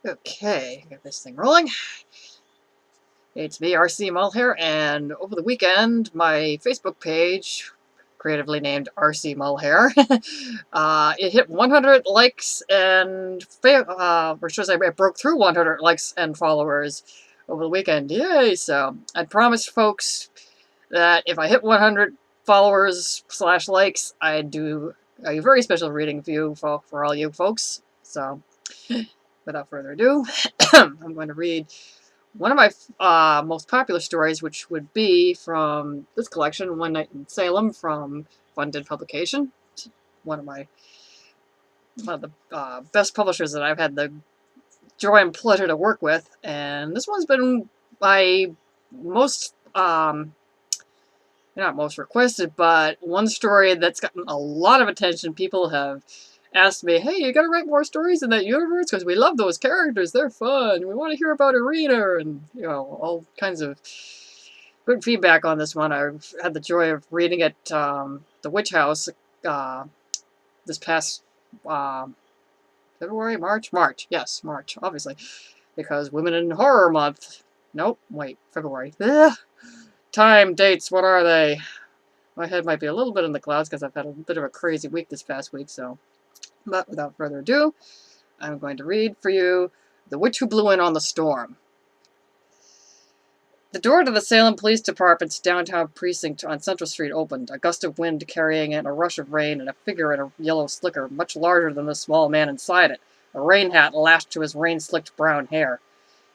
Okay, get this thing rolling. It's me, RC Mull here, and over the weekend, my Facebook page, creatively named RC Mull here, it hit 100 likes and, or should I say, it broke through 100 likes and followers over the weekend. Yay! So, I promised folks that if I hit 100 followers / likes, I'd do a very special reading for you, for all you folks. So, without further ado, I'm going to read one of my most popular stories, which would be from this collection, One Night in Salem, from FunDead Publications. One of the best publishers that I've had the joy and pleasure to work with, and this one's been my most, not most requested, but one story that's gotten a lot of attention. People have asked me, hey, you gotta write more stories in that universe because we love those characters, they're fun, we want to hear about Arena, and all kinds of good feedback on this one. I've had the joy of reading it, the Witch House, this past February, March, obviously, because Women in Horror Month. Nope, wait, February. Ugh. Time, dates, what are they? My head might be a little bit in the clouds because I've had a bit of a crazy week this past week, so. But without further ado, I'm going to read for you The Witch Who Blew In on the Storm. The door to the Salem Police Department's downtown precinct on Central Street opened, a gust of wind carrying in a rush of rain and a figure in a yellow slicker much larger than the small man inside it, a rain hat lashed to his rain-slicked brown hair.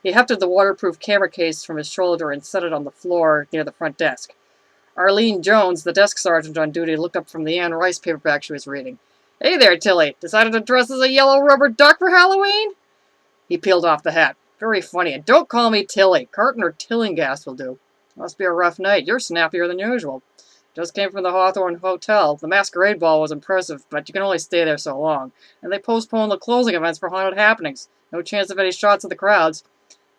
He hefted the waterproof camera case from his shoulder and set it on the floor near the front desk. Arlene Jones, the desk sergeant on duty, looked up from the Anne Rice paperback she was reading. Hey there, Tilly. Decided to dress as a yellow rubber duck for Halloween? He peeled off the hat. Very funny. And don't call me Tilly. Carton or Tillinghast will do. Must be a rough night. You're snappier than usual. Just came from the Hawthorne Hotel. The masquerade ball was impressive, but you can only stay there so long. And they postponed the closing events for haunted happenings. No chance of any shots of the crowds.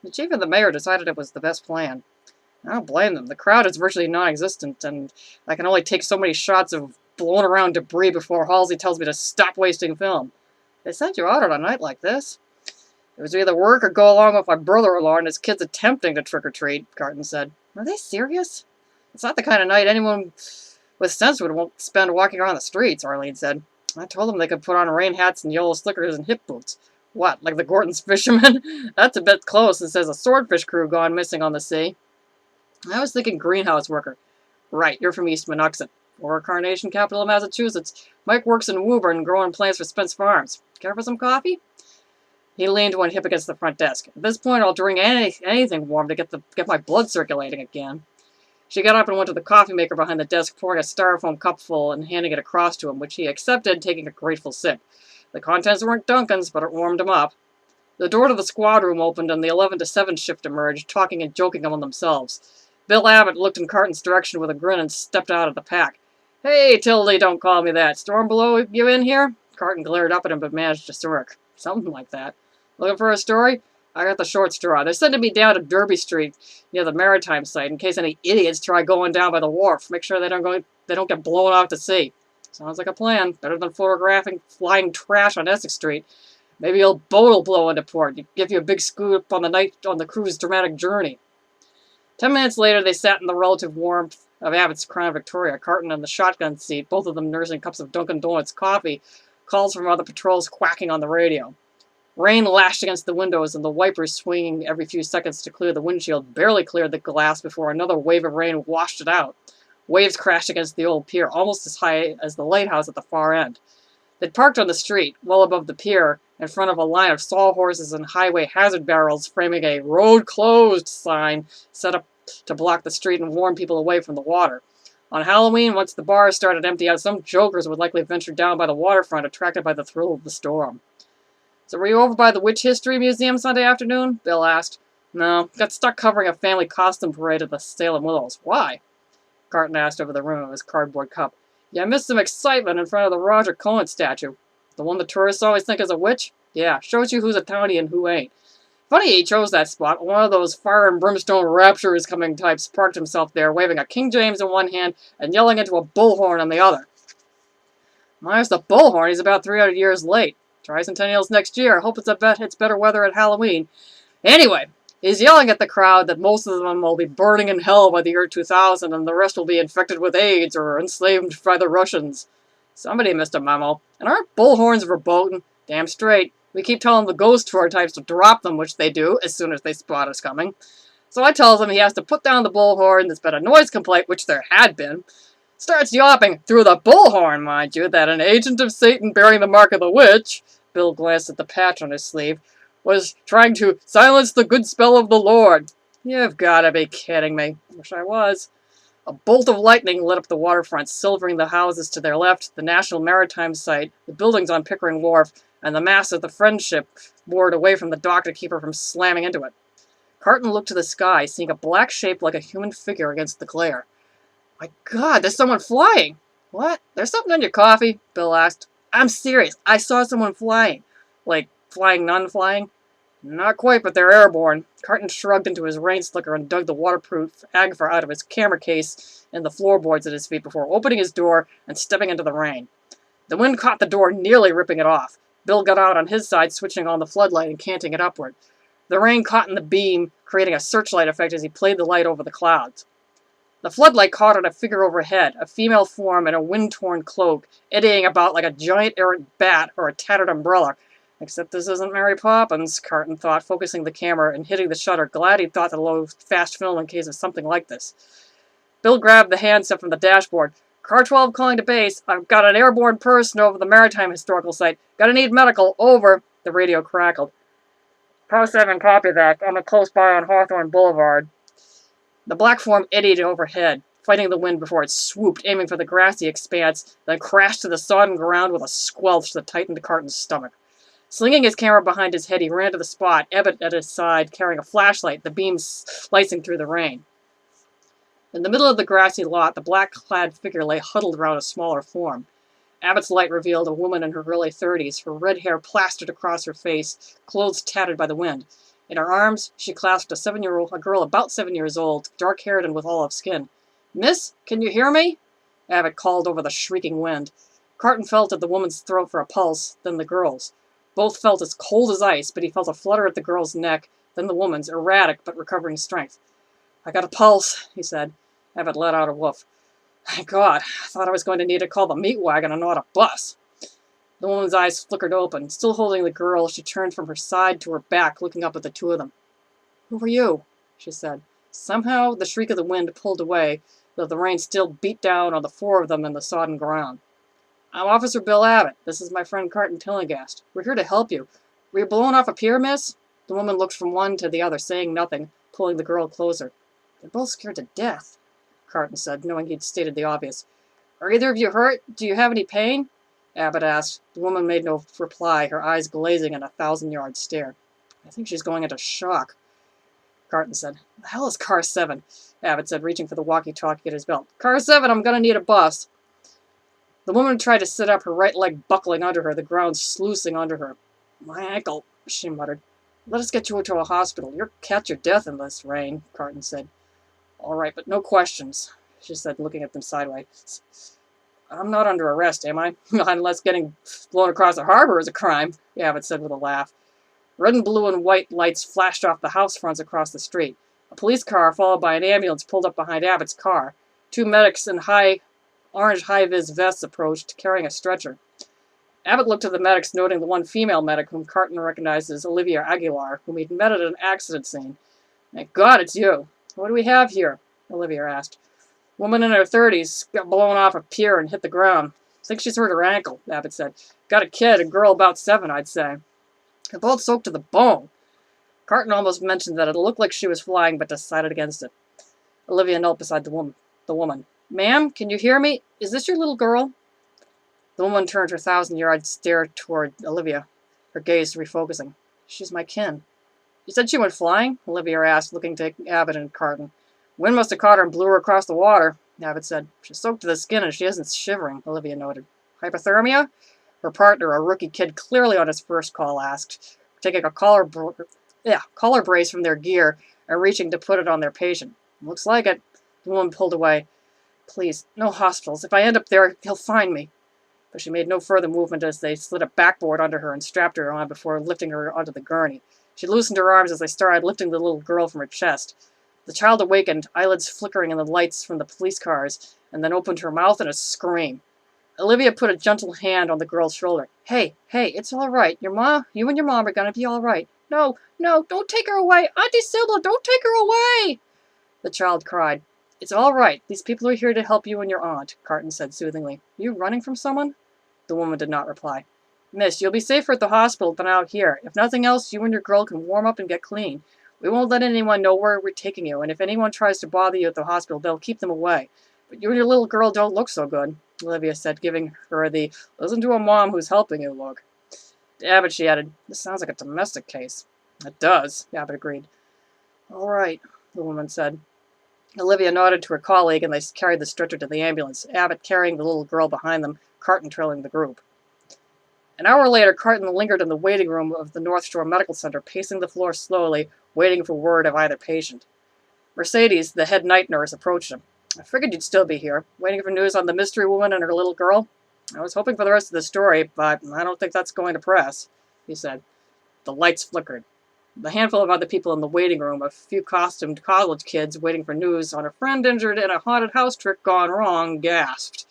The chief and the mayor decided it was the best plan. I don't blame them. The crowd is virtually non-existent, and I can only take so many shots of blown around debris before Halsey tells me to stop wasting film. They sent you out on a night like this. It was either work or go along with my brother-in-law and his kids attempting to trick-or-treat, Carton said. Are they serious? It's not the kind of night anyone with sense would spend walking around the streets, Arlene said. I told them they could put on rain hats and yellow slickers and hip boots. What, like the Gorton's fishermen? That's a bit close, and says a swordfish crew gone missing on the sea. I was thinking greenhouse worker. Right, you're from East Monuxet, or Carnation, capital of Massachusetts. Mike works in Woburn growing plants for Spence Farms. Care for some coffee? He leaned one hip against the front desk. At this point, I'll drink anything warm to get my blood circulating again. She got up and went to the coffee maker behind the desk, pouring a styrofoam cupful and handing it across to him, which he accepted, taking a grateful sip. The contents weren't Duncan's, but it warmed him up. The door to the squad room opened, and the 11 to 7 shift emerged, talking and joking among themselves. Bill Abbott looked in Carton's direction with a grin and stepped out of the pack. Hey, Tildy, don't call me that. Storm below you in here? Carton glared up at him but managed to smirk. Something like that. Looking for a story? I got the short straw. They're sending me down to Derby Street near the Maritime site in case any idiots try going down by the wharf. Make sure they don't get blown out to sea. Sounds like a plan. Better than photographing flying trash on Essex Street. Maybe your boat will blow into port. Give you a big scoop on the cruise's dramatic journey. 10 minutes later, they sat in the relative warmth of Abbott's Crown Victoria, Carton in the shotgun seat, both of them nursing cups of Dunkin' Donuts coffee, calls from other patrols quacking on the radio. Rain lashed against the windows, and the wipers swinging every few seconds to clear the windshield barely cleared the glass before another wave of rain washed it out. Waves crashed against the old pier, almost as high as the lighthouse at the far end. They'd parked on the street, well above the pier, in front of a line of sawhorses and highway hazard barrels framing a "Road Closed" sign set up to block the street and warn people away from the water. On Halloween, once the bars started to empty out, some jokers would likely venture down by the waterfront, attracted by the thrill of the storm. So were you over by the Witch History Museum Sunday afternoon? Bill asked. No, got stuck covering a family costume parade at the Salem Willows. Why? Carton asked over the rim of his cardboard cup. Yeah, I missed some excitement in front of the Roger Cohen statue. The one the tourists always think is a witch? Yeah, shows you who's a townie and who ain't. Funny he chose that spot. One of those fire and brimstone rapture is coming types parked himself there, waving a King James in one hand and yelling into a bullhorn on the other. Minus the bullhorn, he's about 300 years late. Tricentennial's next year. I hope it's better weather at Halloween. Anyway, he's yelling at the crowd that most of them will be burning in hell by the year 2000 and the rest will be infected with AIDS or enslaved by the Russians. Somebody missed a memo. And aren't bullhorns verboten? Damn straight. We keep telling the ghost tour types to drop them, which they do as soon as they spot us coming. So I tells him he has to put down the bullhorn. There's been a noise complaint, which there had been. Starts yawping, through the bullhorn, mind you, that an agent of Satan bearing the mark of the witch, Bill glanced at the patch on his sleeve, was trying to silence the good spell of the Lord. You've got to be kidding me. Wish I was. A bolt of lightning lit up the waterfront, silvering the houses to their left, the National Maritime Site, the buildings on Pickering Wharf, and the mast of the Friendship moored away from the dock to keep her from slamming into it. Carton looked to the sky, seeing a black shape like a human figure against the glare. My God, there's someone flying! What? There's something in your coffee? Bill asked. I'm serious. I saw someone flying. Like, flying non-flying? Not quite, but they're airborne. Carton shrugged into his rain slicker and dug the waterproof Agfa out of his camera case in the floorboards at his feet before opening his door and stepping into the rain. The wind caught the door, nearly ripping it off. Bill got out on his side, switching on the floodlight and canting it upward. The rain caught in the beam, creating a searchlight effect as he played the light over the clouds. The floodlight caught on a figure overhead, a female form in a wind-torn cloak, eddying about like a giant errant bat or a tattered umbrella. Except this isn't Mary Poppins, Carton thought, focusing the camera and hitting the shutter, glad he'd thought to load fast film in case of something like this. Bill grabbed the handset from the dashboard. Car 12 calling to base. I've got an airborne person over the Maritime Historical Site. Gonna need medical. Over. The radio crackled. Power 7, copy that. I'm close by on Hawthorne Boulevard. The black form eddied overhead, fighting the wind before it swooped, aiming for the grassy expanse, then crashed to the sodden ground with a squelch that tightened Carton's stomach. Slinging his camera behind his head, he ran to the spot, Abbott at his side, carrying a flashlight, the beam slicing through the rain. In the middle of the grassy lot, the black-clad figure lay huddled around a smaller form. Abbott's light revealed a woman in her early 30s, her red hair plastered across her face, clothes tattered by the wind. In her arms, she clasped a girl about 7 years old, dark-haired and with olive skin. Miss, can you hear me? Abbott called over the shrieking wind. Carton felt at the woman's throat for a pulse, then the girl's. Both felt as cold as ice, but he felt a flutter at the girl's neck, then the woman's, erratic but recovering strength. I got a pulse, he said. Abbott let out a woof. Thank God, I thought I was going to need to call the meat wagon and not a bus. The woman's eyes flickered open. Still holding the girl, she turned from her side to her back, looking up at the two of them. Who are you? She said. Somehow, the shriek of the wind pulled away, though the rain still beat down on the four of them in the sodden ground. I'm Officer Bill Abbott. This is my friend Carton Tillinghast. We're here to help you. Were you blown off a pier, miss? The woman looked from one to the other, saying nothing, pulling the girl closer. They're both scared to death, Carton said, knowing he'd stated the obvious. Are either of you hurt? Do you have any pain? Abbott asked. The woman made no reply, her eyes glazing in a 1,000-yard stare. I think she's going into shock, Carton said. The hell is Car 7? Abbott said, reaching for the walkie-talkie at his belt. Car 7, I'm gonna need a bus. The woman tried to sit up, her right leg buckling under her, the ground sluicing under her. My ankle, she muttered. Let us get you to a hospital. You'll catch your death in this rain, Carton said. All right, but no questions, she said, looking at them sideways. I'm not under arrest, am I? Unless getting blown across the harbor is a crime, Abbott said with a laugh. Red and blue and white lights flashed off the house fronts across the street. A police car, followed by an ambulance, pulled up behind Abbott's car. Two medics in orange high-vis vests approached, carrying a stretcher. Abbott looked at the medics, noting the one female medic whom Carton recognized as Olivia Aguilar, whom he'd met at an accident scene. Thank God it's you. What do we have here? Olivia asked. Woman in her 30s, got blown off a pier and hit the ground. Think she's hurt her ankle, Abbott said. Got a kid, a girl about 7, I'd say. They're both soaked to the bone. Carton almost mentioned that it looked like she was flying, but decided against it. Olivia knelt beside the woman. Ma'am, can you hear me? Is this your little girl? The woman turned her 1,000-yard stare toward Olivia, her gaze refocusing. She's my kin. You said she went flying? Olivia asked, looking to Abbott and Carton. Wind must have caught her and blew her across the water, Abbott said. She's soaked to the skin and she isn't shivering, Olivia noted. Hypothermia? Her partner, a rookie kid clearly on his first call, asked, taking a collar brace from their gear and reaching to put it on their patient. Looks like it. The woman pulled away. Please, no hospitals. If I end up there, he'll find me. but she made no further movement as they slid a backboard under her and strapped her on before lifting her onto the gurney. She loosened her arms as they started lifting the little girl from her chest. The child awakened, eyelids flickering in the lights from the police cars, and then opened her mouth in a scream. Olivia put a gentle hand on the girl's shoulder. Hey, it's all right. You and your mom are going to be all right. No, don't take her away. Auntie Sybil, don't take her away. The child cried. It's all right. These people are here to help you and your aunt, Carton said soothingly. Are you running from someone? The woman did not reply. Miss, you'll be safer at the hospital than out here. If nothing else, you and your girl can warm up and get clean. We won't let anyone know where we're taking you, and if anyone tries to bother you at the hospital, they'll keep them away. But you and your little girl don't look so good, Olivia said, giving her the listen to a mom who's helping you look. To Abbott, she added, this sounds like a domestic case. It does, Abbott agreed. All right, the woman said. Olivia nodded to her colleague, and they carried the stretcher to the ambulance, Abbott carrying the little girl behind them, Carton trailing the group. An hour later, Carton lingered in the waiting room of the North Shore Medical Center, pacing the floor slowly, waiting for word of either patient. Mercedes, the head night nurse, approached him. I figured you'd still be here, waiting for news on the mystery woman and her little girl. I was hoping for the rest of the story, but I don't think that's going to press, he said. The lights flickered. The handful of other people in the waiting room, a few costumed college kids waiting for news on a friend injured in a haunted house trick gone wrong, gasped.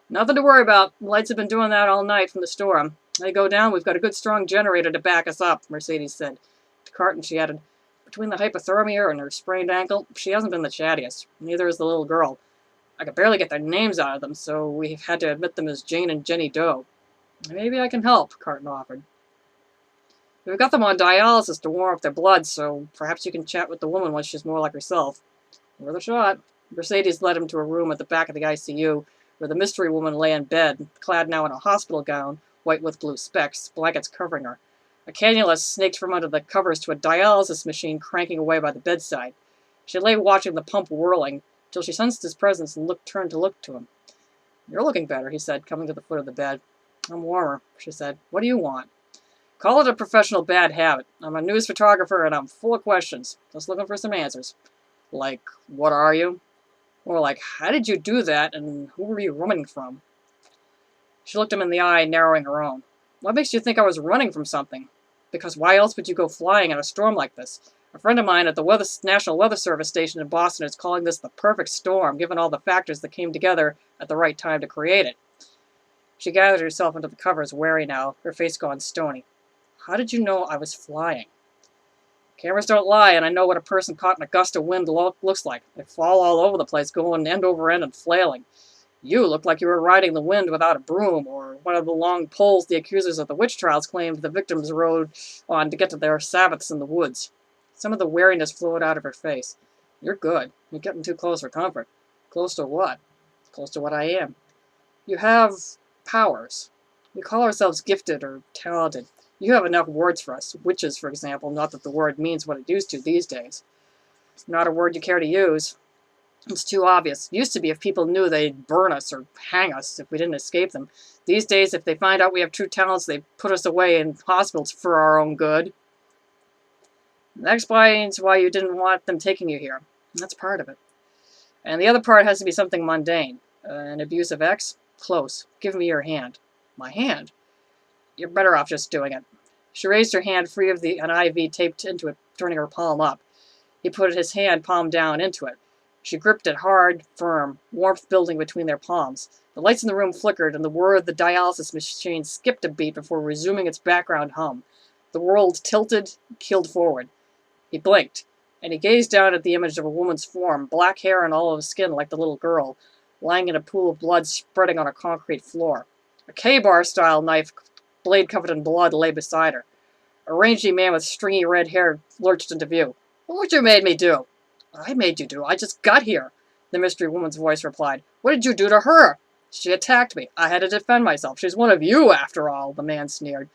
Nothing to worry about. The lights have been doing that all night from the storm. They go down, we've got a good strong generator to back us up, Mercedes said. To Carton, she added, between the hypothermia and her sprained ankle, she hasn't been the chattiest. Neither is the little girl. I could barely get their names out of them, so we've had to admit them as Jane and Jenny Doe. Maybe I can help, Carton offered. We've got them on dialysis to warm up their blood, so perhaps you can chat with the woman once she's more like herself. Worth a shot. Mercedes led him to a room at the back of the ICU, where the mystery woman lay in bed, clad now in a hospital gown, white with blue specks, blankets covering her. A cannula snaked from under the covers to a dialysis machine cranking away by the bedside. She lay watching the pump whirling, till she sensed his presence and turned to look to him. You're looking better, he said, coming to the foot of the bed. I'm warmer, she said. What do you want? Call it a professional bad habit. I'm a news photographer and I'm full of questions. Just looking for some answers. Like, what are you? Or like, how did you do that and who were you running from? She looked him in the eye, narrowing her own. What makes you think I was running from something? Because why else would you go flying in a storm like this? A friend of mine at the National Weather Service station in Boston is calling this the perfect storm, given all the factors that came together at the right time to create it. She gathered herself into the covers, wary now, her face gone stony. How did you know I was flying? Cameras don't lie, and I know what a person caught in a gust of wind looks like. They fall all over the place, going end over end and flailing. You look like you were riding the wind without a broom, or one of the long poles the accusers of the witch trials claimed the victims rode on to get to their Sabbaths in the woods. Some of the wariness flowed out of her face. You're good. You're getting too close for comfort. Close to what? Close to what I am. You have powers. We call ourselves gifted or talented. You have enough words for us. Witches, for example, not that the word means what it used to these days. It's not a word you care to use. It's too obvious. Used to be if people knew they'd burn us or hang us if we didn't escape them. These days, if they find out we have true talents, they put us away in hospitals for our own good. That explains why you didn't want them taking you here. That's part of it. And the other part has to be something mundane. An abusive ex? Close. Give me your hand. My hand? You're better off just doing it. She raised her hand free of an IV taped into it, turning her palm up. He put his hand palm down into it. She gripped it hard, firm, warmth building between their palms. The lights in the room flickered, and the whir of the dialysis machine skipped a beat before resuming its background hum. The world tilted, keeled forward. He blinked, and he gazed down at the image of a woman's form, black hair and olive skin like the little girl, lying in a pool of blood spreading on a concrete floor. A K-bar style knife, blade covered in blood, lay beside her. A rangy man with stringy red hair lurched into view. What would you made me do? I made you do. I just got here, the mystery woman's voice replied. What did you do to her? She attacked me. I had to defend myself. She's one of you, after all, the man sneered.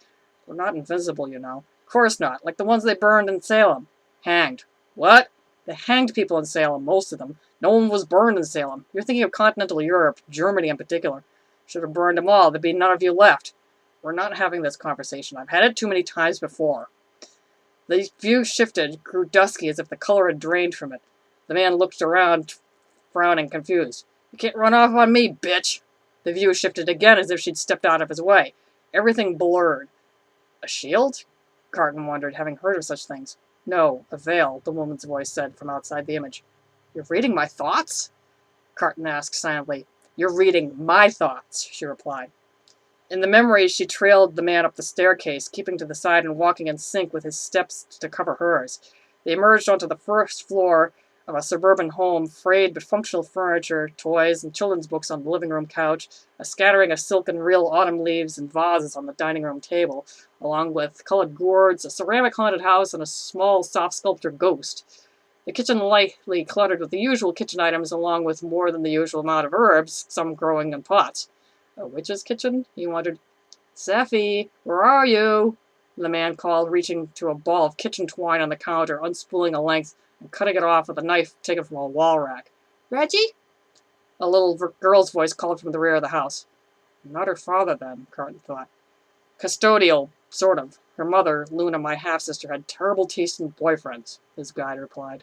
We're not invisible, you know. Of course not. Like the ones they burned in Salem. Hanged. What? They hanged people in Salem, most of them. No one was burned in Salem. You're thinking of continental Europe, Germany in particular. Should have burned them all. There'd be none of you left. We're not having this conversation. I've had it too many times before. The view shifted, grew dusky as if the color had drained from it. The man looked around, frowning, confused. You can't run off on me, bitch. The view shifted again as if she'd stepped out of his way. Everything blurred. A shield? Carton wondered, having heard of such things. No, a veil, the woman's voice said from outside the image. You're reading my thoughts? Carton asked silently. You're reading my thoughts, she replied. In the memory, she trailed the man up the staircase, keeping to the side and walking in sync with his steps to cover hers. They emerged onto the first floor of a suburban home, frayed but functional furniture, toys, and children's books on the living room couch, a scattering of silk and real autumn leaves and vases on the dining room table, along with colored gourds, a ceramic haunted house, and a small soft sculptured ghost. The kitchen lightly cluttered with the usual kitchen items, along with more than the usual amount of herbs, some growing in pots. A witch's kitchen? He wondered. Seffy, where are you? The man called, reaching to a ball of kitchen twine on the counter, unspooling a length and cutting it off with a knife taken from a wall rack. Reggie? A little girl's voice called from the rear of the house. Not her father, then, Carton thought. Custodial, sort of. Her mother, Luna, my half-sister, had terrible taste in boyfriends, his guide replied.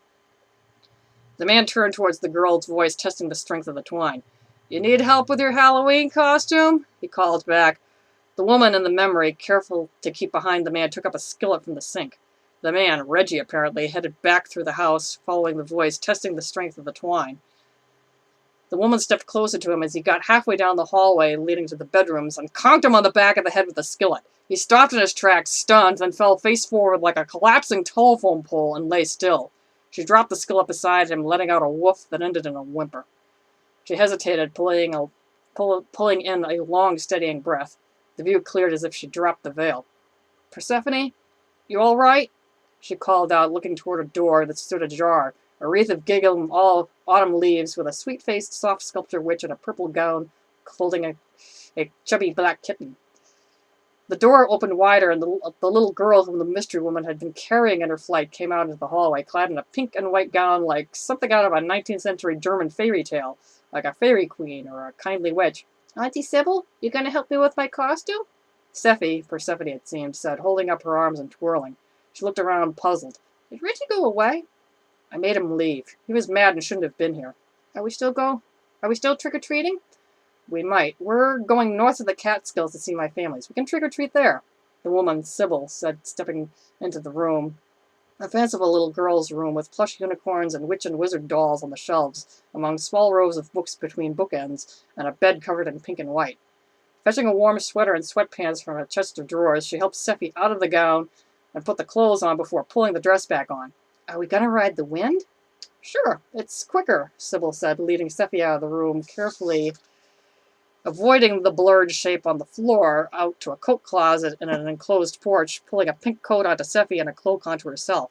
The man turned towards the girl's voice, testing the strength of the twine. You need help with your Halloween costume? He called back. The woman in the memory, careful to keep behind the man, took up a skillet from the sink. The man, Reggie apparently, headed back through the house, following the voice, testing the strength of the twine. The woman stepped closer to him as he got halfway down the hallway leading to the bedrooms and conked him on the back of the head with the skillet. He stopped in his tracks, stunned, then fell face forward like a collapsing telephone pole and lay still. She dropped the skillet beside him, letting out a woof that ended in a whimper. She hesitated, pulling in a long, steadying breath. The view cleared as if she dropped the veil. Persephone, you all right? She called out, looking toward a door that stood ajar, a wreath of giggling autumn leaves with a sweet-faced, soft sculpture witch in a purple gown holding a chubby black kitten. The door opened wider, and the little girl whom the mystery woman had been carrying in her flight came out into the hallway, clad in a pink and white gown like something out of a 19th century German fairy tale, like a fairy queen or a kindly witch. Auntie Sybil, you going to help me with my costume? Seffy, Persephone it seemed, said, holding up her arms and twirling. She looked around, puzzled. Did Richie go away? I made him leave. He was mad and shouldn't have been here. Are we still trick-or-treating? We might. We're going north of the Catskills to see my families. We can trick-or-treat there. The woman, Sybil, said, stepping into the room. A fanciful little girl's room with plush unicorns and witch and wizard dolls on the shelves, among small rows of books between bookends, and a bed covered in pink and white. Fetching a warm sweater and sweatpants from a chest of drawers, she helped Seffy out of the gown and put the clothes on before pulling the dress back on. Are we going to ride the wind? Sure, it's quicker, Sybil said, leading Seffy out of the room, carefully avoiding the blurred shape on the floor, out to a coat closet in an enclosed porch, pulling a pink coat onto Seffy and a cloak onto herself.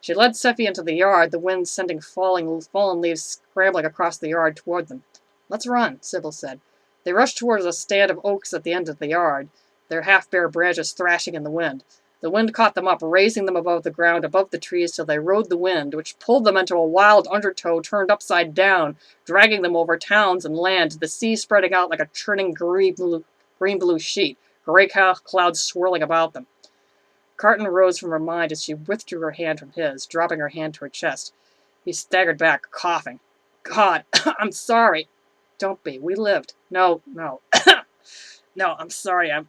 She led Seffy into the yard, the wind sending fallen leaves scrambling across the yard toward them. Let's run, Sybil said. They rushed towards a stand of oaks at the end of the yard, their half-bare branches thrashing in the wind. The wind caught them up, raising them above the ground, above the trees, till they rode the wind, which pulled them into a wild undertow turned upside down, dragging them over towns and land, the sea spreading out like a churning green-blue sheet, gray clouds swirling about them. Carton rose from her mind as she withdrew her hand from his, dropping her hand to her chest. He staggered back, coughing. God, I'm sorry. Don't be. We lived. No. No, I'm sorry. I'm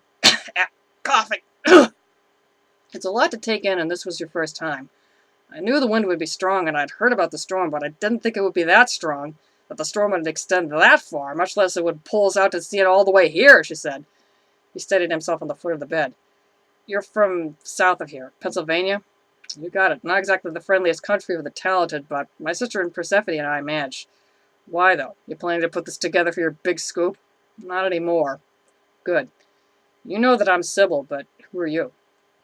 coughing. It's a lot to take in, and this was your first time. I knew the wind would be strong, and I'd heard about the storm, but I didn't think it would be that strong, that the storm would extend that far, much less it would pull us out to see it all the way here, she said. He steadied himself on the foot of the bed. You're from south of here, Pennsylvania? You got it. Not exactly the friendliest country for the talented, but my sister and Persephone and I managed. Why, though? You planning to put this together for your big scoop? Not anymore. Good. You know that I'm Sybil, but who are you?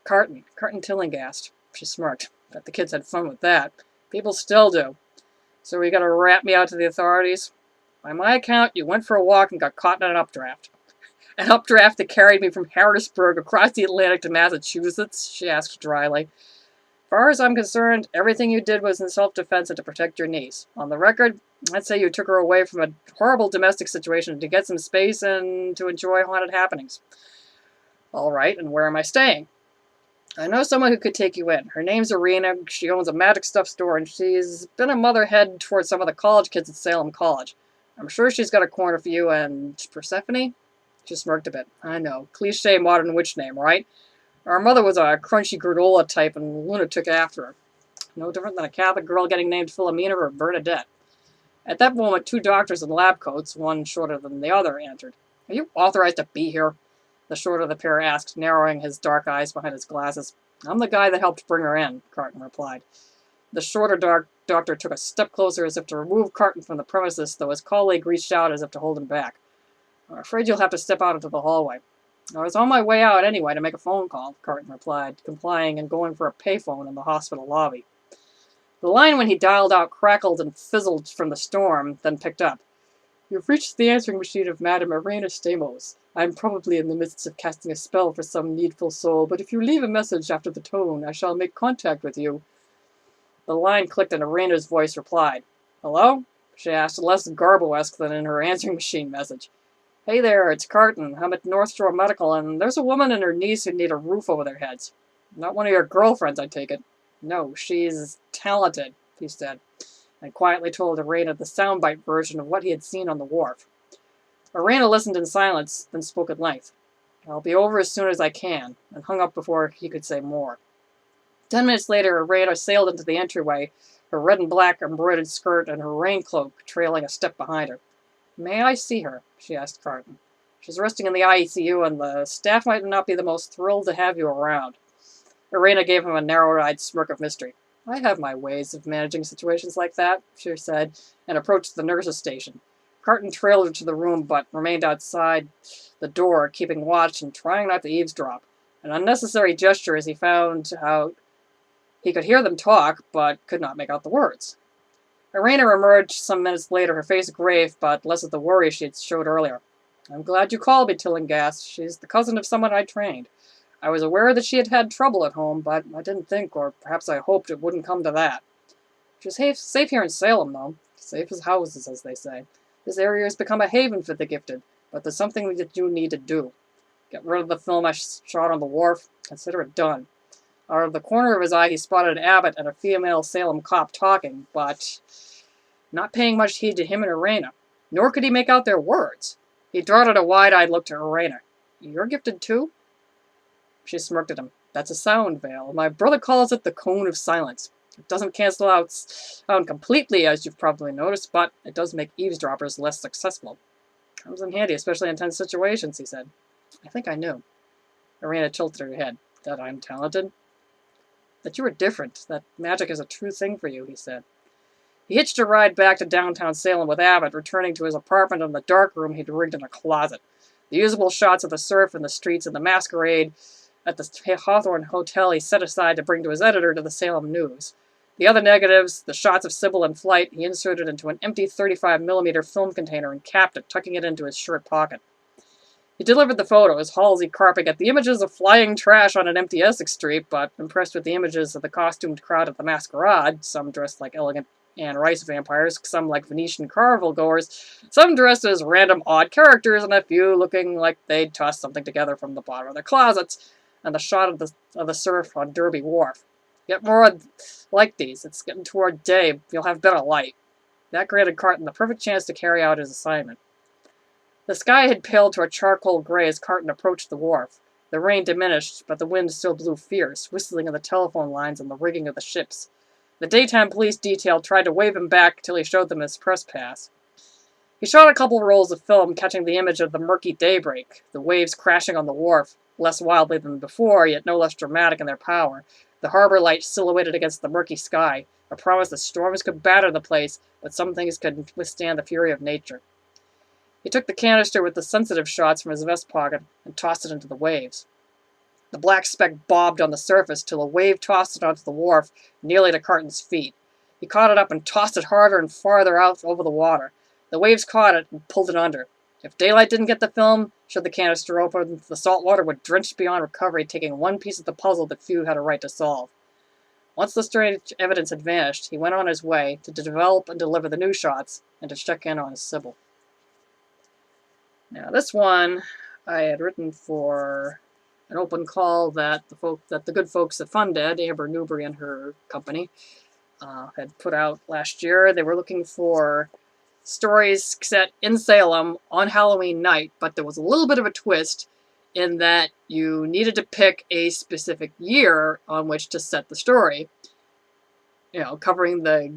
Carton Tillinghast. She smirked. Bet the kids had fun with that. People still do. So are you going to rat me out to the authorities? By my account, you went for a walk and got caught in an updraft. An updraft that carried me from Harrisburg across the Atlantic to Massachusetts? She asked dryly. As far as I'm concerned, everything you did was in self-defense and to protect your niece. On the record, I'd say you took her away from a horrible domestic situation to get some space and to enjoy haunted happenings. All right, and where am I staying? I know someone who could take you in. Her name's Irina. She owns a magic stuff store, and she's been a motherhead towards some of the college kids at Salem College. I'm sure she's got a corner for you and Persephone? She smirked a bit. I know. Cliché modern witch name, right? Our mother was a crunchy granola type and Luna took after her. No different than a Catholic girl getting named Philomena or Bernadette. At that moment, two doctors in lab coats, one shorter than the other, entered. Are you authorized to be here? The shorter of the pair asked, narrowing his dark eyes behind his glasses. I'm the guy that helped bring her in, Carton replied. The shorter doctor took a step closer as if to remove Carton from the premises, though his colleague reached out as if to hold him back. I'm afraid you'll have to step out into the hallway. I was on my way out anyway to make a phone call, Carton replied, complying and going for a payphone in the hospital lobby. The line when he dialed out crackled and fizzled from the storm, then picked up. You've reached the answering machine of Madame Irena Stamos. I'm probably in the midst of casting a spell for some needful soul, but if you leave a message after the tone, I shall make contact with you. The line clicked and Irena's voice replied. Hello? She asked, less Garbo-esque than in her answering machine message. Hey there, it's Carton. I'm at North Shore Medical, and there's a woman and her niece who need a roof over their heads. Not one of your girlfriends, I take it. No, she's talented, he said, and quietly told Irena the soundbite version of what he had seen on the wharf. Irena listened in silence, then spoke at length. I'll be over as soon as I can, and hung up before he could say more. 10 minutes later, Irena sailed into the entryway, her red and black embroidered skirt and her rain cloak trailing a step behind her. May I see her? She asked Carton. She's resting in the ICU, and the staff might not be the most thrilled to have you around. Irena gave him a narrow-eyed smirk of mystery. I have my ways of managing situations like that, she said, and approached the nurse's station. Carton trailed her to the room, but remained outside the door, keeping watch and trying not to eavesdrop. An unnecessary gesture as he found out he could hear them talk, but could not make out the words. Irena emerged some minutes later, her face grave, but less of the worry she had showed earlier. I'm glad you called me, Tillinghast. She's the cousin of someone I trained. I was aware that she had had trouble at home, but I didn't think, or perhaps I hoped, it wouldn't come to that. She's safe here in Salem, though. Safe as houses, as they say. This area has become a haven for the gifted, but there's something that you need to do. Get rid of the film I shot on the wharf. Consider it done. Out of the corner of his eye, he spotted Abbott and a female Salem cop talking, but not paying much heed to him and Irena. Nor could he make out their words. He darted a wide-eyed look to Irena. You're gifted, too? She smirked at him. That's a sound veil. My brother calls it the cone of silence. It doesn't cancel out sound completely, as you've probably noticed, but it does make eavesdroppers less successful. Comes in handy, especially in tense situations, he said. I think I knew. Irena tilted her head. That I'm talented? That you are different. That magic is a true thing for you, he said. He hitched a ride back to downtown Salem with Abbott, returning to his apartment in the dark room he'd rigged in a closet. The usable shots of the surf and the streets and the masquerade at the Hawthorne Hotel he set aside to bring to his editor to the Salem News. The other negatives, the shots of Sybil in flight, he inserted into an empty 35mm film container and capped it, tucking it into his shirt pocket. He delivered the photos, Halsey carping at the images of flying trash on an empty Essex Street, but impressed with the images of the costumed crowd at the masquerade, some dressed like elegant Anne Rice vampires, some like Venetian carnival goers, some dressed as random odd characters, and a few looking like they'd tossed something together from the bottom of their closets, and the shot of the surf on Derby Wharf. Get more like these. It's getting toward day. You'll have better light. That granted Carton the perfect chance to carry out his assignment. The sky had paled to a charcoal gray as Carton approached the wharf. The rain diminished, but the wind still blew fierce, whistling in the telephone lines and the rigging of the ships. The daytime police detail tried to wave him back till he showed them his press pass. He shot a couple rolls of film, catching the image of the murky daybreak, the waves crashing on the wharf, less wildly than before, yet no less dramatic in their power, the harbor light silhouetted against the murky sky, a promise that storms could batter the place, but some things could withstand the fury of nature. He took the canister with the sensitive shots from his vest pocket and tossed it into the waves. The black speck bobbed on the surface till a wave tossed it onto the wharf, nearly to Carton's feet. He caught it up and tossed it harder and farther out over the water. The waves caught it and pulled it under. If daylight didn't get the film, should the canister open, the salt water would drench beyond recovery, taking one piece of the puzzle that few had a right to solve. Once the strange evidence had vanished, he went on his way to develop and deliver the new shots and to check in on Sybil. Now, this one I had written for an open call that the good folks at FunDead, Amber Newbury and her company, had put out last year. They were looking for stories set in Salem on Halloween night, but there was a little bit of a twist in that you needed to pick a specific year on which to set the story. You know, covering the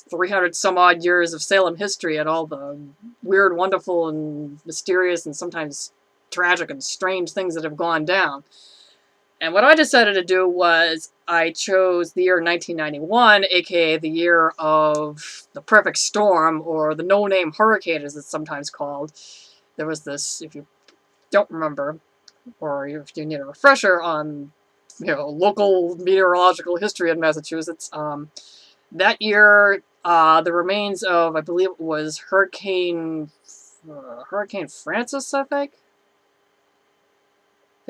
300 some odd years of Salem history and all the weird, wonderful, and mysterious, and sometimes tragic and strange things that have gone down. And what I decided to do was I chose the year 1991, aka the year of the perfect storm, or the no-name hurricane as it's sometimes called. There was this, if you don't remember, or if you need a refresher on, you know, local meteorological history in Massachusetts, that year, the remains of, I believe it was Hurricane Francis, I think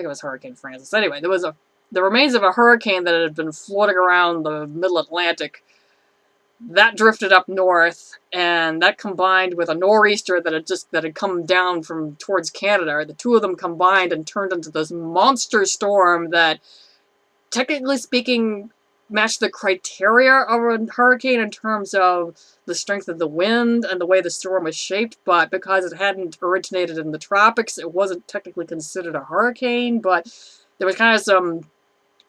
it was Hurricane Francis. Anyway, there was the remains of a hurricane that had been floating around the middle Atlantic. That drifted up north, and that combined with a nor'easter that had come down from towards Canada. The two of them combined and turned into this monster storm that, technically speaking, matched the criteria of a hurricane in terms of the strength of the wind and the way the storm was shaped, but because it hadn't originated in the tropics, it wasn't technically considered a hurricane. But there was kind of some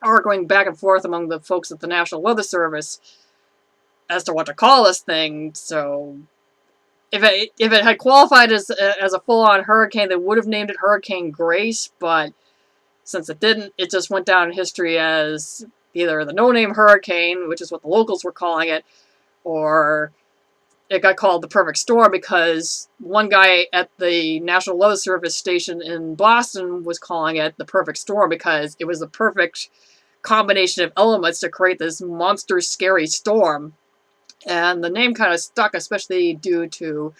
arguing back and forth among the folks at the National Weather Service as to what to call this thing. So if it had qualified as a full-on hurricane, they would have named it Hurricane Grace, but since it didn't, it just went down in history as either the no-name hurricane, which is what the locals were calling it, or it got called the perfect storm because one guy at the National Weather Service station in Boston was calling it the perfect storm because it was the perfect combination of elements to create this monster, scary storm. And the name kind of stuck, especially due to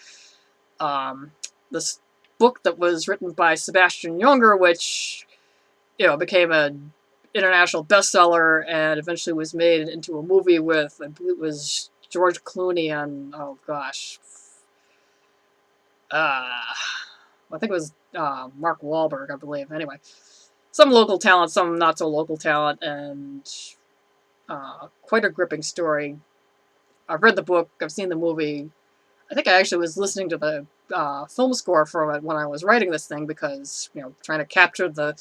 this book that was written by Sebastian Junger, which, you know, became an international bestseller and eventually was made into a movie with, I believe it was George Clooney and, oh gosh, I think it was Mark Wahlberg, I believe. Anyway, some local talent, some not so local talent, and quite a gripping story. I've read the book, I've seen the movie. I think I actually was listening to the film score from it when I was writing this thing because, you know, trying to capture the,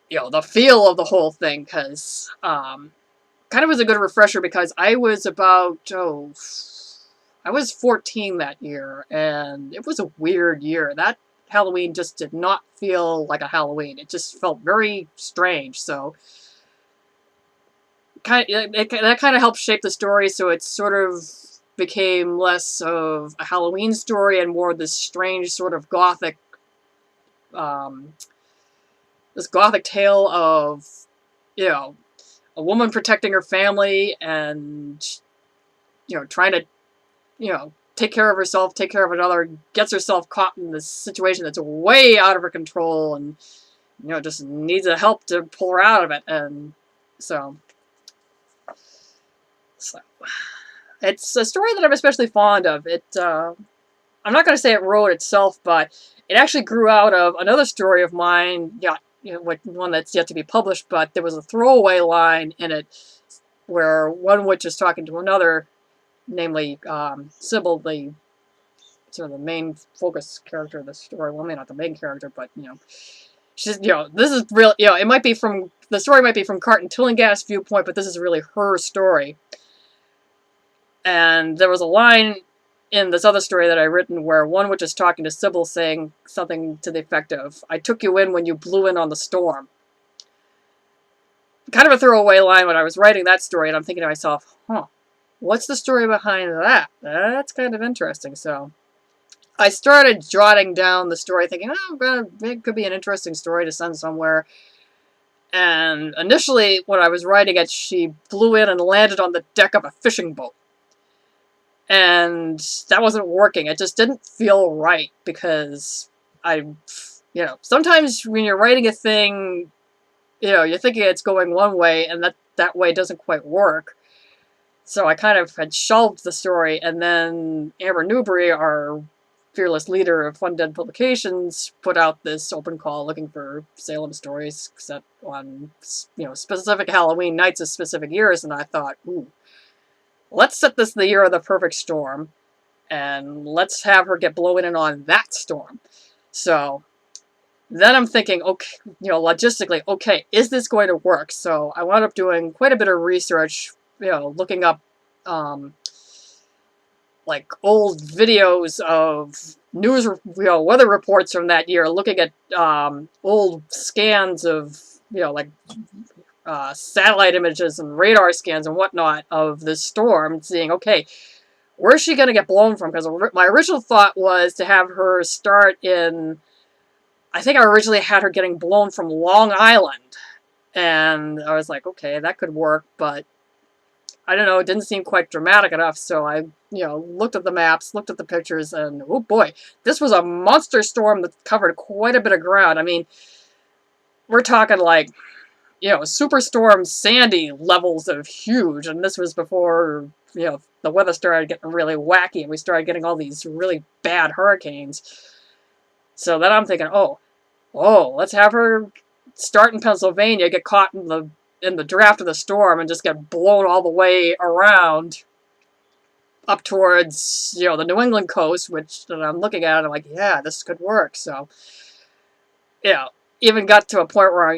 you know, the feel of the whole thing, because kind of was a good refresher because I was about, I was 14 that year, and it was a weird year. That Halloween just did not feel like a Halloween. It just felt very strange, so that kind of helped shape the story, so it sort of became less of a Halloween story and more this strange sort of gothic, this gothic tale of, you know, a woman protecting her family and, you know, trying to, you know, take care of herself, take care of another, gets herself caught in this situation that's way out of her control and, you know, just needs a help to pull her out of it. And so it's a story that I'm especially fond of. It, I'm not going to say it wrote itself, but it actually grew out of another story of mine, yeah, you know, one that's yet to be published, but there was a throwaway line in it where one witch is talking to another, namely Sybil, the sort of the main focus character of the story. Well, maybe not the main character, but, you know, she's, you know, this is real, you know, it might be from, the story might be from Carton Tillinghast's viewpoint, but this is really her story. And there was a line in this other story that I written where one witch is talking to Sybil saying something to the effect of, "I took you in when you blew in on the storm." Kind of a throwaway line when I was writing that story, and I'm thinking to myself, huh, what's the story behind that? That's kind of interesting. So I started jotting down the story thinking, oh, it could be an interesting story to send somewhere. And initially, when I was writing it, she blew in and landed on the deck of a fishing boat. And that wasn't working. It just didn't feel right because you know, sometimes when you're writing a thing, you know, you're thinking it's going one way and that way doesn't quite work. So I kind of had shelved the story, and then Amber Newbury, our fearless leader of FunDead Publications, put out this open call looking for Salem stories set on, you know, specific Halloween nights of specific years, and I thought, ooh, let's set this the year of the perfect storm. and let's have her get blown in on that storm. So then I'm thinking, okay, logistically, okay, is this going to work? So I wound up doing quite a bit of research, looking up like old videos of news, weather reports from that year, looking at old scans of, like satellite images and radar scans and whatnot of this storm, seeing, okay, where's she going to get blown from? Because my original thought was to have her start in, I think I originally had her getting blown from Long Island. And I was like, okay, that could work, but I don't know, it didn't seem quite dramatic enough, so I, looked at the maps, looked at the pictures, and oh boy, this was a monster storm that covered quite a bit of ground. I mean, we're talking like, Superstorm Sandy levels of huge, and this was before, the weather started getting really wacky, and we started getting all these really bad hurricanes. So then I'm thinking, oh, let's have her start in Pennsylvania, get caught in the draft of the storm, and just get blown all the way around up towards, the New England coast, which I'm looking at, and I'm like, yeah, this could work. So, even got to a point where,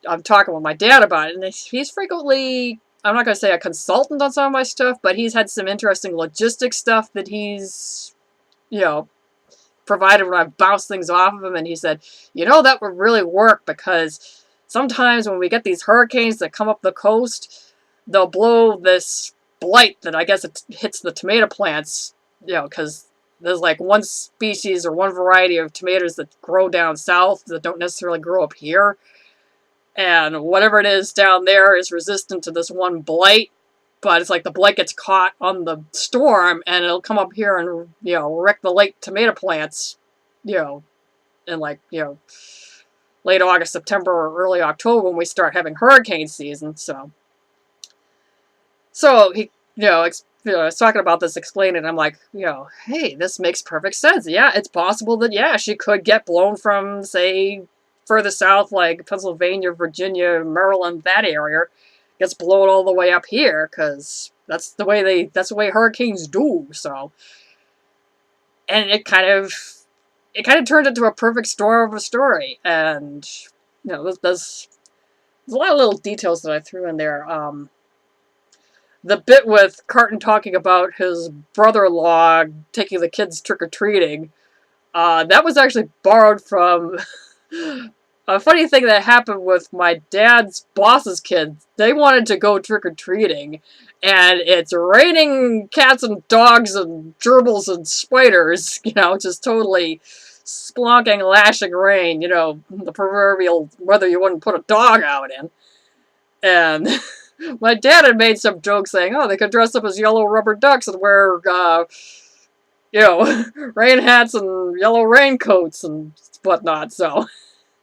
I'm talking with my dad about it, and he's frequently, I'm not going to say a consultant on some of my stuff, but he's had some interesting logistics stuff that he's, provided when I've bounced things off of him, and he said, that would really work, because sometimes when we get these hurricanes that come up the coast, they'll blow this blight that I guess it hits the tomato plants, because there's like one species or one variety of tomatoes that grow down south that don't necessarily grow up here. And whatever it is down there is resistant to this one blight, but it's like the blight gets caught on the storm and it'll come up here and, wreck the late tomato plants, in like, late August, September, or early October when we start having hurricane season. So he, I was talking about this, explaining, I'm like, hey, this makes perfect sense. Yeah, it's possible that, yeah, she could get blown from, say, further south, like Pennsylvania, Virginia, Maryland, that area, gets blown all the way up here, because that's the way hurricanes do. So, and it kind of turned into a perfect storm of a story. And, there's a lot of little details that I threw in there. The bit with Carton talking about his brother-in-law taking the kids trick-or-treating, that was actually borrowed from a funny thing that happened with my dad's boss's kids. They wanted to go trick-or-treating, and it's raining cats and dogs and gerbils and spiders, just totally splonking, lashing rain, the proverbial weather you wouldn't put a dog out in. And my dad had made some jokes saying, oh, they could dress up as yellow rubber ducks and wear, rain hats and yellow raincoats and whatnot, so.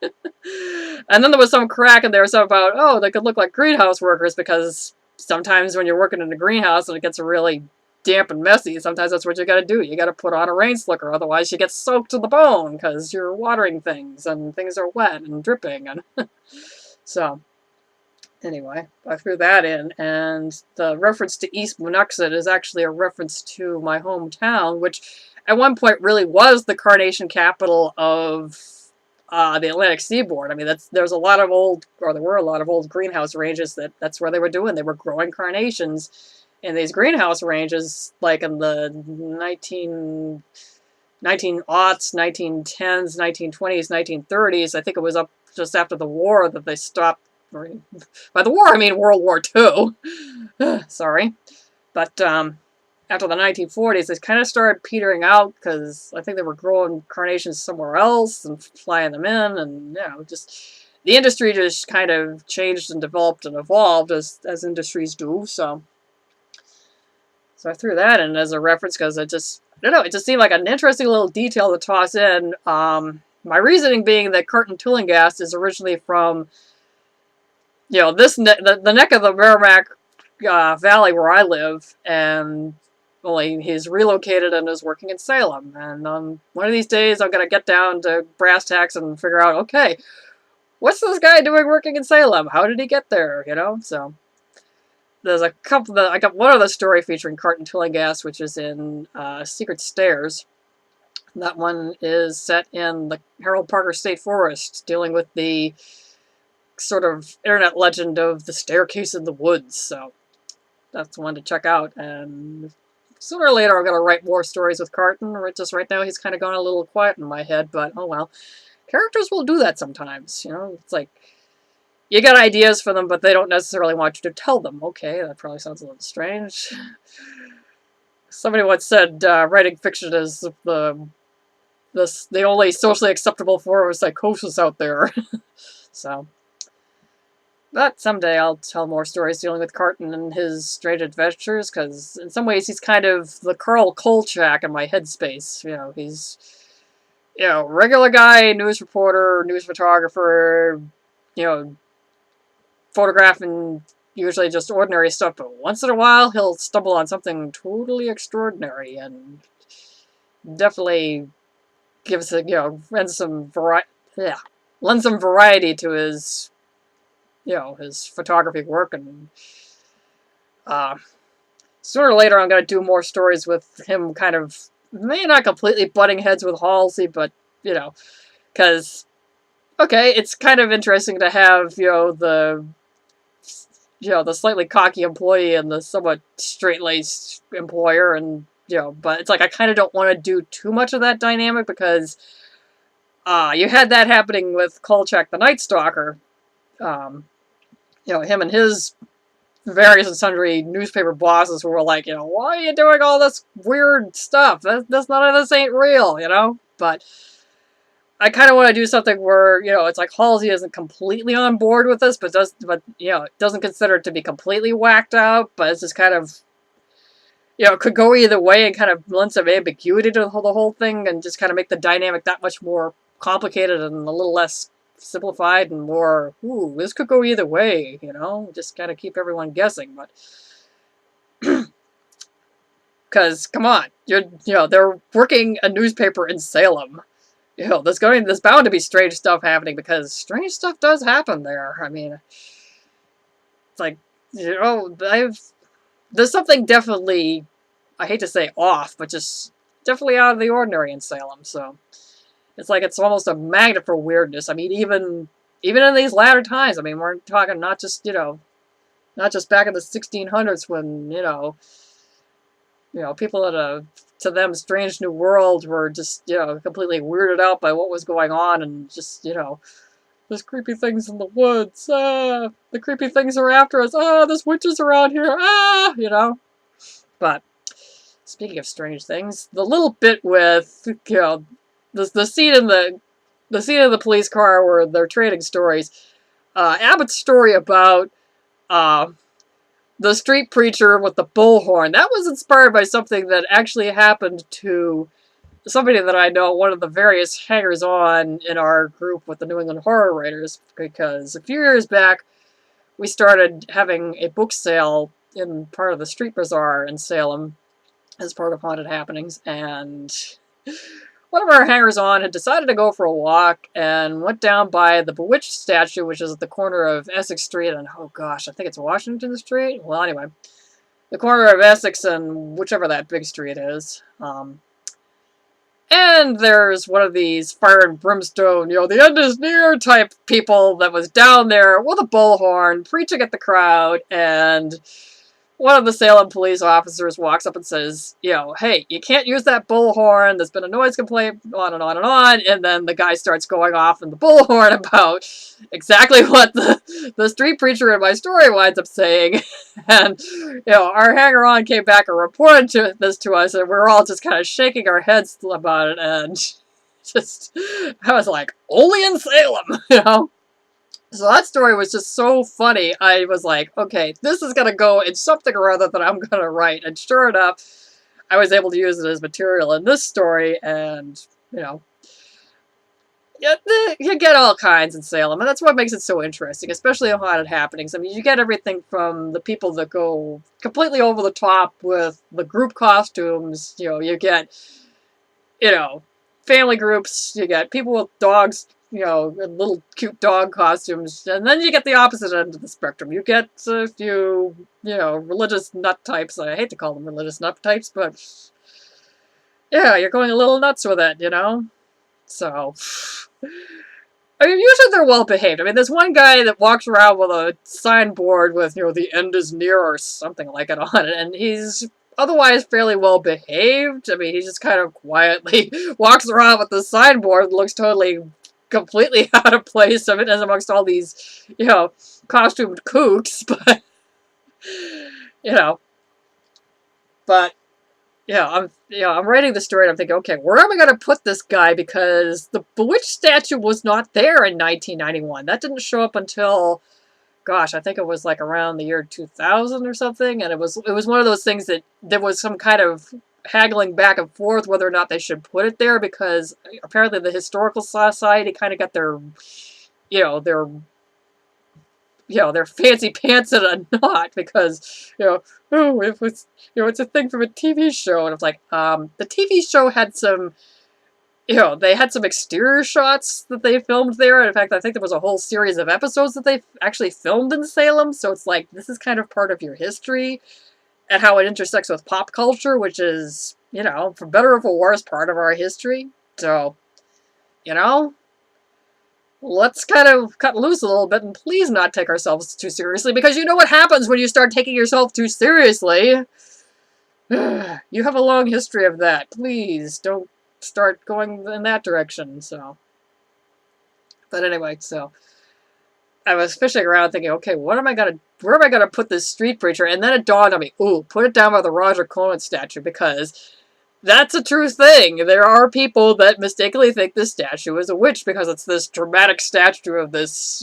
And then there was some crack in there, something about, oh, they could look like greenhouse workers, because sometimes when you're working in a greenhouse and it gets really damp and messy, sometimes that's what you gotta do. You gotta put on a rain slicker, otherwise you get soaked to the bone, because you're watering things, and things are wet and dripping, and so. Anyway, I threw that in, and the reference to East Monuxet is actually a reference to my hometown, which at one point really was the carnation capital of the Atlantic seaboard. I mean, there were a lot of old greenhouse ranges that's where they were doing. They were growing carnations in these greenhouse ranges, like in the 19aughts, 1910s, 1920s, 1930s. I think it was up just after the war that they stopped. By the war, I mean World War II. Sorry. But after the 1940s, it kind of started petering out, because I think they were growing carnations somewhere else and flying them in, and, just the industry just kind of changed and developed and evolved as industries do, so I threw that in as a reference, because it just seemed like an interesting little detail to toss in. My reasoning being that Curtin Tillinghast is originally from the neck of the Merrimack Valley where I live, and he's relocated and is working in Salem. And one of these days, I'm going to get down to brass tacks and figure out, okay, what's this guy doing working in Salem? How did he get there? So there's a couple that I got one other story featuring Carton Tillinghast, which is in Secret Stairs. That one is set in the Harold Parker State Forest, dealing with the sort of internet legend of the staircase in the woods. So that's one to check out. And sooner or later, I'm going to write more stories with Carton. Just right now, he's kind of gone a little quiet in my head, but oh well. Characters will do that sometimes, you know? It's like, you got ideas for them, but they don't necessarily want you to tell them. Okay, that probably sounds a little strange. Somebody once said writing fiction is the only socially acceptable form of psychosis out there. So, but someday I'll tell more stories dealing with Carton and his strange adventures, because in some ways he's kind of the Carl Kolchak in my headspace. You know, he's, you know, regular guy, news reporter, news photographer, you know, photographing usually just ordinary stuff, but once in a while he'll stumble on something totally extraordinary and definitely gives it, you know, lends some variety to his, you know, his photography work. And sooner or later I'm going to do more stories with him, kind of, maybe not completely butting heads with Halsey, but, you know, because, okay, it's kind of interesting to have, you know, the slightly cocky employee and the somewhat straight-laced employer, and, you know, but it's like I kind of don't want to do too much of that dynamic, because you had that happening with Kolchak the Night Stalker. You know, him and his various and sundry newspaper bosses who were like, you know, why are you doing all this weird stuff? None of this ain't real, you know? But I kind of want to do something where, you know, it's like Halsey isn't completely on board with this, but you know, doesn't consider it to be completely whacked out, but it's just kind of, you know, it could go either way and kind of lend some ambiguity to the whole thing, and just kind of make the dynamic that much more complicated and a little less simplified and more, ooh, this could go either way, you know? Just kind of keep everyone guessing, but because, come on, you know, they're working a newspaper in Salem. You know, there's bound to be strange stuff happening, because strange stuff does happen there. I mean, it's like, you know, there's something definitely, I hate to say off, but just definitely out of the ordinary in Salem. So it's like it's almost a magnet for weirdness. I mean, even in these latter times, I mean, we're talking not just, you know, not just back in the 1600s when, you know, people in to them, strange new world were just, you know, completely weirded out by what was going on, and just, you know, there's creepy things in the woods, the creepy things are after us, there's witches around here, you know. But, speaking of strange things, the little bit with, you know, the scene in the police car where they're trading stories, Abbott's story about, the street preacher with the bullhorn, that was inspired by something that actually happened to somebody that I know, one of the various hangers-on in our group with the New England Horror Writers, because a few years back, we started having a book sale in part of the Street Bazaar in Salem as part of Haunted Happenings, and one of our hangers-on had decided to go for a walk and went down by the Bewitched statue, which is at the corner of Essex Street and, oh gosh, I think it's Washington Street? Well, anyway, the corner of Essex and whichever that big street is. And there's one of these fire and brimstone, you know, the end is near type people that was down there with a bullhorn preaching at the crowd, and one of the Salem police officers walks up and says, you know, hey, you can't use that bullhorn, there's been a noise complaint, on and on and on, and then the guy starts going off in the bullhorn about exactly what the street preacher in my story winds up saying, and, you know, our hanger-on came back and reported this to us, and we were all just kind of shaking our heads about it, and just, I was like, only in Salem, you know? So that story was just so funny. I was like, okay, this is going to go in something or other that I'm going to write. And sure enough, I was able to use it as material in this story. And, you know, you get all kinds in Salem. And that's what makes it so interesting, especially in Haunted Happenings. I mean, you get everything from the people that go completely over the top with the group costumes. You know, you get, you know, family groups. You get people with dogs little cute dog costumes. And then you get the opposite end of the spectrum. You get a few, religious nut types. I hate to call them religious nut types, but yeah, you're going a little nuts with it, So, I mean, usually they're well behaved. I mean, there's one guy that walks around with a signboard with, the end is near or something like it on it, and he's otherwise fairly well behaved. I mean, he just kind of quietly walks around with the signboard and looks totally, completely out of place of it as amongst all these, costumed kooks, but, but, I'm writing the story and I'm thinking, okay, where am I going to put this guy? Because the Bewitched statue was not there in 1991. That didn't show up until, gosh, I think it was like around the year 2000 or something. And it was one of those things that there was some kind of haggling back and forth whether or not they should put it there, because apparently the Historical Society kind of got their fancy pants in a knot, because, if it's, it's a thing from a TV show, and it's like, the TV show had some, they had some exterior shots that they filmed there, and in fact, I think there was a whole series of episodes that they actually filmed in Salem, so it's like, this is kind of part of your history, and how it intersects with pop culture, which is, for better or for worse, part of our history, so, let's kind of cut loose a little bit and please not take ourselves too seriously, because you know what happens when you start taking yourself too seriously. You have a long history of that. Please don't start going in that direction, so. But anyway, so I was fishing around thinking, okay, where am I gonna put this street preacher? And then it dawned on me, ooh, put it down by the Roger Conant statue, because that's a true thing. There are people that mistakenly think this statue is a witch because it's this dramatic statue of this,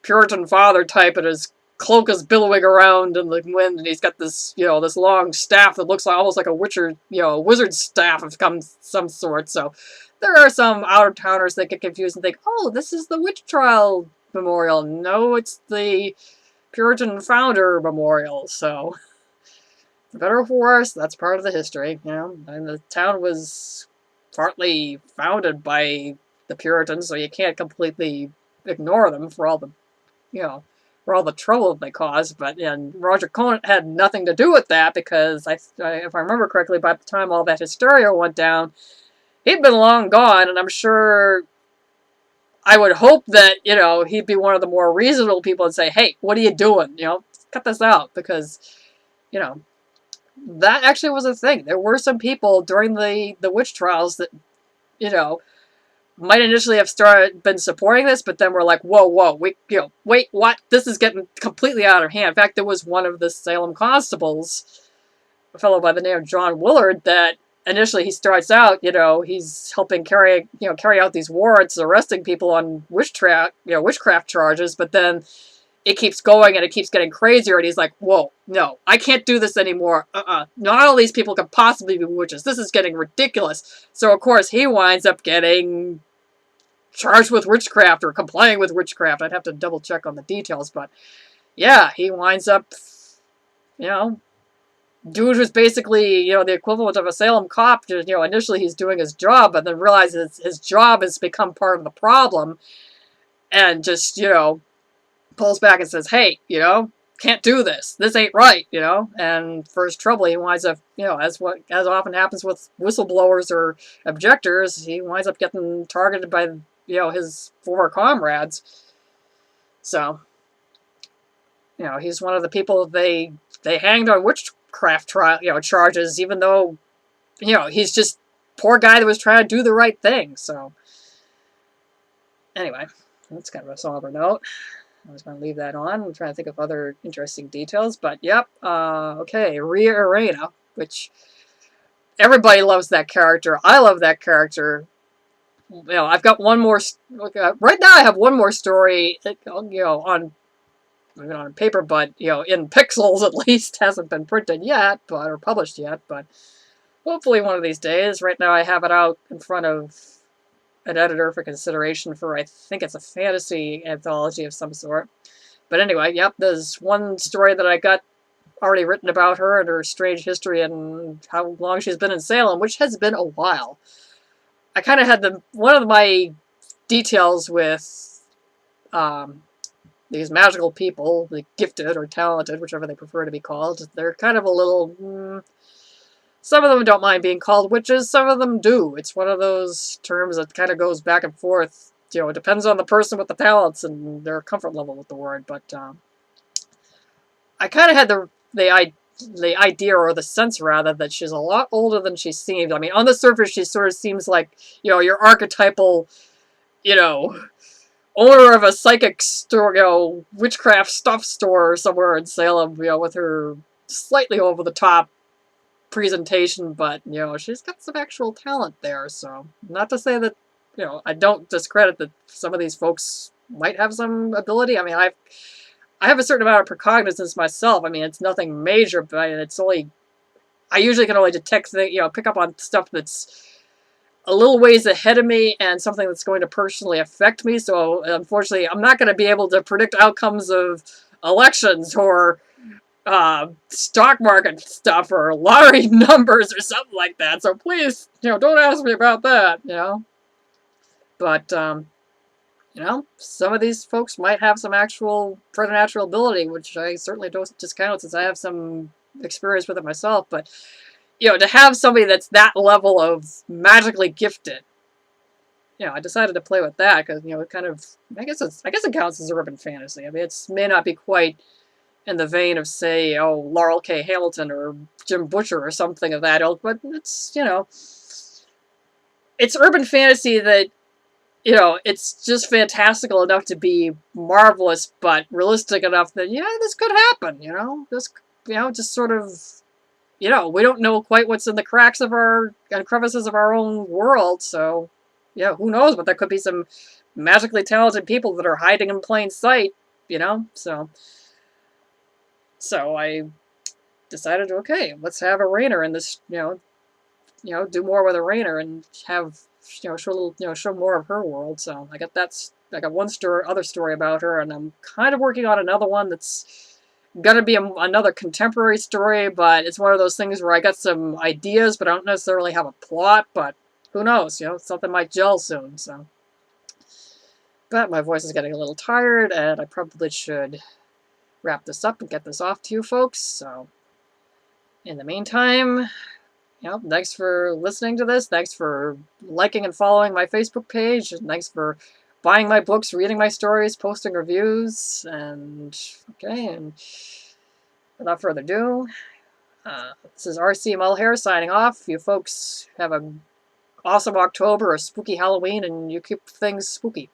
Puritan father type, and his cloak is billowing around in the wind, and he's got this, this long staff that looks like almost like a a wizard's staff of some sort. So there are some out-of-towners that get confused and think, oh, this is the witch trial memorial. No, it's the Puritan founder memorial, so. For better or for worse, that's part of the history, and the town was partly founded by the Puritans, so you can't completely ignore them for all the, for all the trouble they caused, and Roger Conant had nothing to do with that, because if I remember correctly, by the time all that hysteria went down, he'd been long gone, and I'm sure, I would hope that, he'd be one of the more reasonable people and say, hey, what are you doing, cut this out, because, that actually was a thing. There were some people during the witch trials that, might initially have been supporting this, but then were like, whoa, wait, what? This is getting completely out of hand. In fact, there was one of the Salem constables, a fellow by the name of John Willard, that initially he starts out, he's helping carry out these warrants, arresting people on witchcraft charges, but then it keeps going and it keeps getting crazier, and he's like, whoa, no, I can't do this anymore. Not all these people could possibly be witches. This is getting ridiculous. So, of course, he winds up getting charged with witchcraft or complying with witchcraft. I'd have to double check on the details, but yeah, he winds up, dude was basically, the equivalent of a Salem cop. Initially he's doing his job, but then realizes his job has become part of the problem, and just, pulls back and says, hey, can't do this. This ain't right, and for his trouble, he winds up, as often happens with whistleblowers or objectors, he winds up getting targeted by, his former comrades. So, he's one of the people they hanged on witchcraft charges, even though, he's just poor guy that was trying to do the right thing. So, anyway, that's kind of a somber note. I was going to leave that on. I'm trying to think of other interesting details, but yep. Okay, Rhea Arena, which everybody loves that character. I love that character. I've got one more. Right now, I have one more story. On paper, but in pixels at least, hasn't been printed yet, or published yet. But hopefully, one of these days. Right now, I have it out in front of an editor for consideration for, I think it's a fantasy anthology of some sort. But anyway, yep, there's one story that I got already written about her and her strange history and how long she's been in Salem, which has been a while. I kind of had one of my details with these magical people, the gifted or talented, whichever they prefer to be called. They're kind of a little... some of them don't mind being called witches, some of them do. It's one of those terms that kind of goes back and forth. You know, it depends on the person with the talents and their comfort level with the word, but I kind of had the idea, or the sense rather, that she's a lot older than she seemed. I mean, on the surface, she sort of seems like, you know, your archetypal, you know, owner of a psychic store, you know, witchcraft stuff store somewhere in Salem, you know, with her slightly over the top presentation, but, you know, she's got some actual talent there, so not to say that, you know, I don't discredit that some of these folks might have some ability. I mean, I have a certain amount of precognizance myself. I mean, it's nothing major, but it's only... I usually can only detect, you know, pick up on stuff that's a little ways ahead of me and something that's going to personally affect me. So, unfortunately, I'm not going to be able to predict outcomes of elections or stock market stuff or lottery numbers or something like that. So please, you know, don't ask me about that, you know. But, you know, some of these folks might have some actual preternatural ability, which I certainly don't discount since I have some experience with it myself. But, you know, to have somebody that's that level of magically gifted, you know, I decided to play with that because, you know, it kind of, I guess it counts as urban fantasy. I mean, it may not be quite in the vein of, say, oh, Laurel K. Hamilton or Jim Butcher or something of that ilk, but it's, you know, it's urban fantasy that, you know, it's just fantastical enough to be marvelous, but realistic enough that, yeah, this could happen, you know? This, you know, just sort of, you know, we don't know quite what's in the cracks of our, and crevices of our own world, so, yeah, who knows, but there could be some magically talented people that are hiding in plain sight, you know? So I decided, okay, let's have a Rainer in this, you know, do more with a Rainer and have, you know, show more of her world. So I got one other story about her, and I'm kind of working on another one that's gonna be another contemporary story, but it's one of those things where I got some ideas, but I don't necessarily have a plot. But who knows? You know, something might gel soon. So, but my voice is getting a little tired, and I probably should wrap this up and get this off to you folks. So, in the meantime, you know, thanks for listening to this. Thanks for liking and following my Facebook page. And thanks for buying my books, reading my stories, posting reviews. And, okay, and without further ado, this is R.C. Mulhair signing off. You folks have an awesome October, a spooky Halloween, and you keep things spooky.